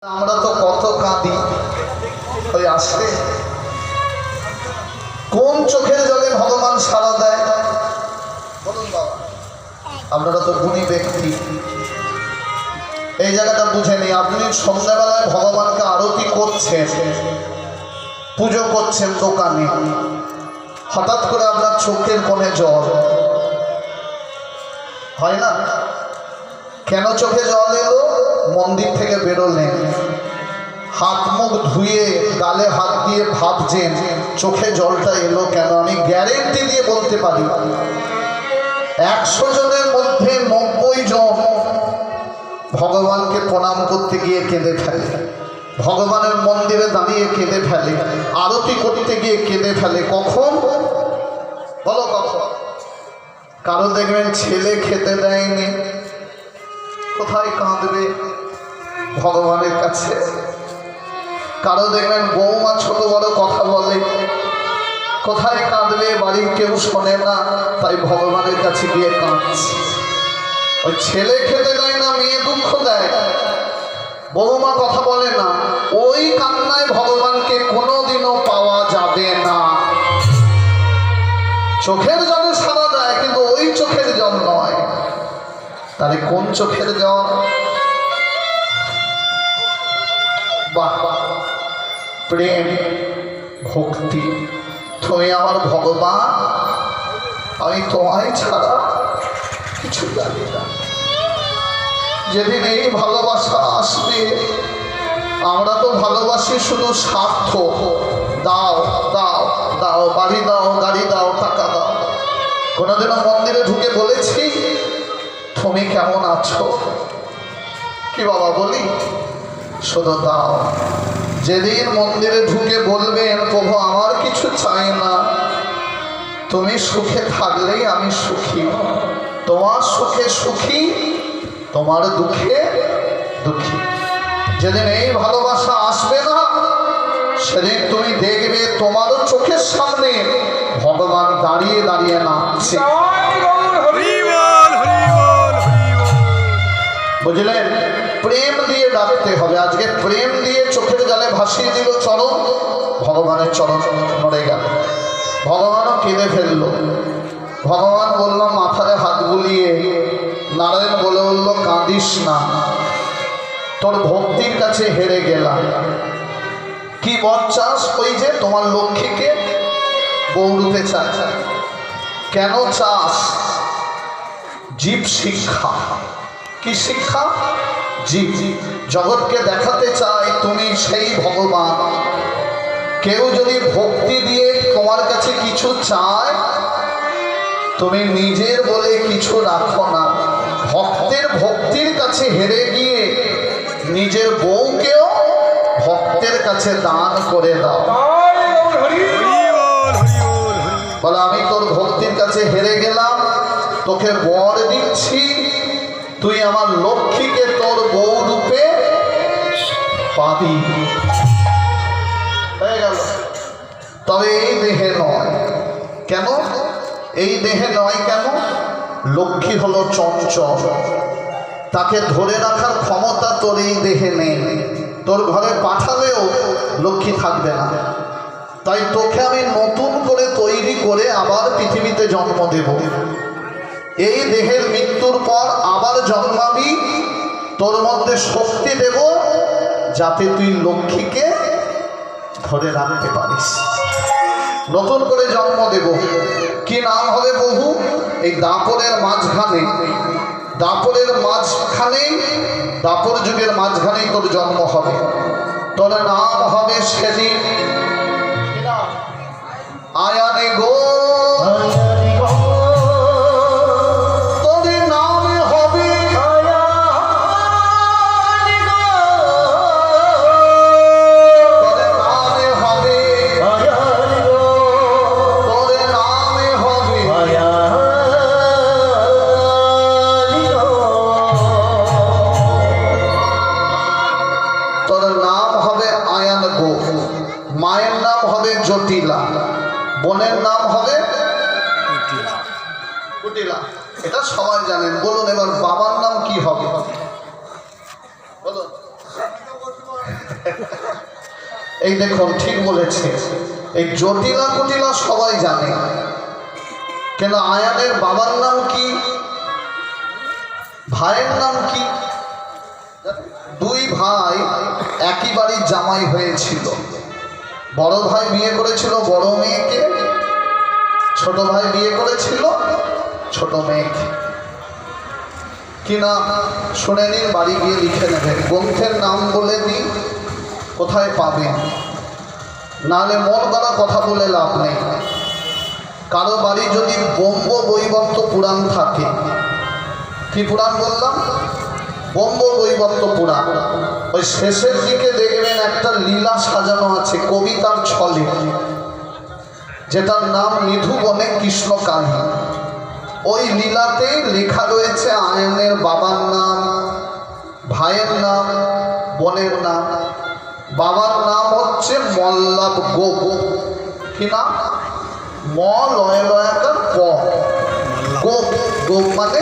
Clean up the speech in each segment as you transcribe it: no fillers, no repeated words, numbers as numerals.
আমরা তো কত কাঁদি ওই আসে কোন চোখের জলে ভগবান সাড়া দেয় বলুন বাবা। আপনারা তো গুণী ব্যক্তি, এই জায়গাটা বুঝে নি। আপনি সন্ধ্যাবেলায় ভগবানকে আরতি করছেন, পুজো করছেন দোকানে, হঠাৎ করে আপনার চোখের কোণে জল হয় না? কেন চোখে জল এলো? মন্দির থেকে বেরোলেন, হাত মুখ ধুয়ে গালে হাত দিয়ে ভাবছেন চোখে জলটা এলো কেন? আমি গ্যারেন্টি দিয়ে বলতে পারি 100 জনের মধ্যে 90 জন ভগবানকে প্রণাম করতে গিয়ে কেঁদে ফেলে, ভগবানের মন্দিরে দাঁড়িয়ে কেঁদে ফেলে, আরতি করতে গিয়ে কেঁদে ফেলে। কখন বলো কখন? কারো দেখবেন ছেলে খেতে দেয়নি, কোথায় কাঁদবে? ভগবানের কাছে। কারো দেখবেন বৌমা ছোট বড় কথা বলে, কোথায় কাঁদবে? বাড়ির কেউ শোনে না, তাই ভগবানের কাছে গিয়ে কাঁদছে। ওই ছেলে খেতে দেয় না, মেয়ে দুঃখ দেয়, বৌমা কথা বলে না, ওই কান্নায় ভগবানকে কোনোদিনও পাওয়া যাবে না। চোখের জলে সাড়া দেয়, কিন্তু ওই চোখের জল নয়। তাহলে কোন চোখের জল? বাহ, প্রেম ভক্তি। তুমি আমার ভগবান, আমি তোমায় ছাড়া কিছু জানি না। যেদিন এই ভালোবাসা আসবে, আমরা তো ভালোবাসি শুধু স্বার্থ, দাও দাও দাও, বাড়ি দাও, গাড়ি দাও, টাকা দাও। কোনোদিনও মন্দিরে ঢুকে বলেছি তুমি কেমন আছো? কি বাবা বলি? শুধু দাও। যেদিন মন্দিরে ঢুকে বলবেন প্রভু আমার কিছু চাই না, তুমি সুখে থাকলেই আমি সুখী, তোমার সুখে সুখী, তোমার দুঃখে দুঃখী। যেদিন এই ভালোবাসা আসবে না, সেদিন তুমি দেখবে তোমারও চোখের সামনে ভগবান দাঁড়িয়ে দাঁড়িয়ে নাচছে। বুঝলেন? প্রেম দিয়ে ডাকতে হবে। আজকে প্রেম দিয়ে চোখের জলে ভাসিয়ে দিল চরণ, ভগবানের চরণ নড়ে গেল, ভগবানও কেঁদে ফেলল। ভগবান বলল মাথায় হাত বুলিয়ে, নারায়ণ বলে বলল কাঁদিস না, তোর ভক্তির কাছে হেরে গেলাম। কি বর চাস? ওই যে তোমার লক্ষ্মীকে বৌরূপে চায়। কেন চাস? জীব শিক্ষা। কি শিক্ষা? জীব জগৎকে দেখাতে চায় তুমি সেই ভগবান। কেউ যদি ভক্তি দিয়ে তোমার কাছে কিছু চায়, তুমি নিজের বলে কিছু রাখো না। ভক্তের ভক্তির কাছে হেরে গিয়ে নিজের বউকেও ভক্তের কাছে দান করে দাও। বলে আমি তোর ভক্তির কাছে হেরে গেলাম, তোকে বর দিচ্ছি, তুই আমার লক্ষ্মীকে তোর বউ রূপে পাবি। হয়ে গেল। তবে এই দেহে নয়। কেন এই দেহে নয়? কেন? লক্ষ্মী হলো চঞ্চল, তাকে ধরে রাখার ক্ষমতা তোর এই দেহে নেই। তোর ঘরে পাঠালেও লক্ষ্মী থাকবে না। তাই তোকে আমি নতুন করে তৈরি করে আবার পৃথিবীতে জন্ম দেব। এই দেহের মৃত্যুর পর আবার জন্মাবি, তোর মধ্যে শক্তি দেব যাতে তুই লক্ষ্মীকে ধরে রাখতে পারিস। নতুন করে জন্ম দেব। কি নাম হবে বহু? এই দাপরের মাঝখানে, দাপরের মাঝখানেই, দাপর যুগের মাঝখানেই তোর জন্ম হবে। তোর নাম হবে সেদিন আয়ানে গো, মায়ের নাম হবে জটিলা, বোনের নাম হবে কুটিলা। এটা সবাই জানেন। বলুন এবার বাবার নাম কি হবে? বলুন। এই দেখুন ঠিক বলেছে, এই জটিলা কুটিলা সবাই জানে, কেন আয়ানের বাবার নাম কি, ভাইয়ের নাম কি? দুই ভাই একই বাড়ির জামাই হয়েছিল। বড় ভাই বিয়ে করেছিল বড় মেয়েকে, ছোট ভাই বিয়ে করেছিল ছোট মেয়েকে। কি নাম শুনে নিন, বাড়ি গিয়ে লিখে নেবেন। গ্রন্থের নাম বলে দিই, কোথায় পাবেন, নাহলে মন গড়া কথা বলে লাভ নেই। কারো বাড়ি যদি ব্রহ্ম বৈবর্ত পুরাণ থাকে, কি পুরাণ বললাম? ব্রহ্ম বৈবর্ত পুরাণ। ওই শেষের দিকে দেখবেন একটা লীলা সাজানো আছে কবিতার ছলে, যেটার নাম নিধু বনে কৃষ্ণ কাহিনী। ওই লীলাতে লেখা রয়েছে আয়নের বাবার নাম, ভাইয়ের নাম, বোনের নাম। বাবার নাম হচ্ছে মল্লাভ গোপ। কি নাম? ম লয় লয়াকার প, গোপ। গোপ মানে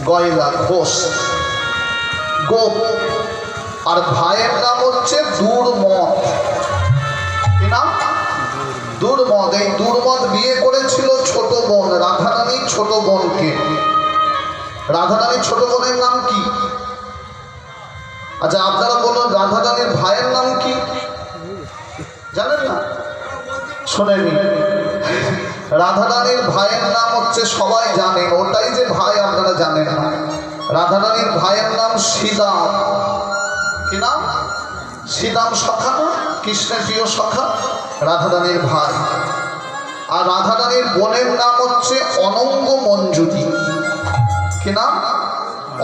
গয়লা, ঘোষ, গোপ। আর ভাইয়ের নাম হচ্ছে দুর্মদ। কি নাম? দুর্মদ। এই দুর্মদ বিয়ে করেছিল ছোট বোন রাধারানীর ছোট বোনকে। রাধারানীর ছোট বোনের নাম কি? আচ্ছা আপনারা বলুন, রাধারানীর ভাইয়ের নাম কি জানেন না? শোনেনি? রাধারানীর ভাইয়ের নাম হচ্ছে, সবাই জানে, ওটাই যে ভাই আপনারা জানেন না। রাধারানীর ভাইয়ের নাম শ্রীদাম। কি নাম? শ্রীদাম সখা না, কৃষ্ণের প্রিয় সখা, রাধারানীর ভাই। আর রাধারানীর বোনের নাম হচ্ছে অনঙ্গ মঞ্জুরি। কি নাম?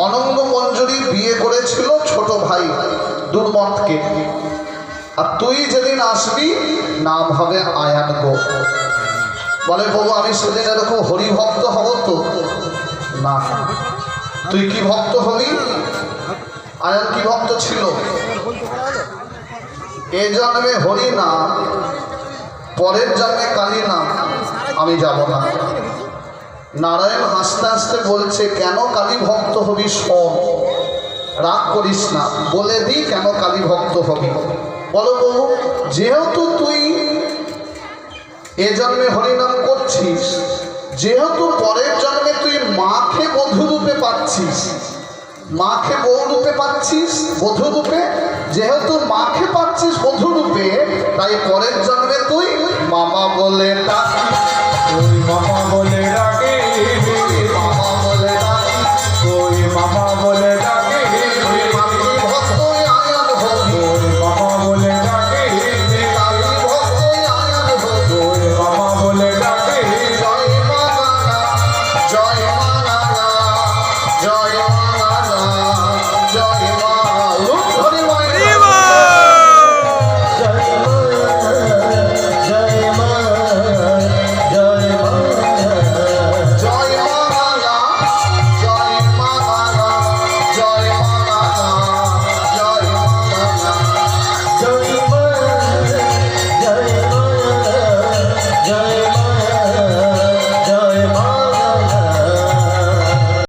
অনঙ্গ মঞ্জুরি বিয়ে করেছিল ছোট ভাই দুর্মদকে। আর তুই যেদিন আসবি নাম হবে আয়ান গো। বলে বাবু আমি সেদিন এরকম হরিভক্ত হব তো? না। তুই কি ভক্ত হবি? আয়ান কি ভক্ত ছিল? এ জন্মে হরি নাম, পরের জন্মে কালী নাম আমি যাব না। নারায়ণ হাসতে হাসতে বলছে, কেন কালী ভক্ত হবি? শোন, রাগ করিস না, বলে দিই কেন কালী ভক্ত হবি। বলো বাবু, যেহেতু তুই এ জন্মে হরিনাম করছিস, যেহেতু পরের জন্মে তুই মাকে বধূরূপে পাচ্ছিস, মাকে বউ রূপে পাচ্ছিস, বধূরূপে, যেহেতু মাকে পাচ্ছিস বধূরূপে, তাই পরের জন্মে তুই মামা বলে ডাকি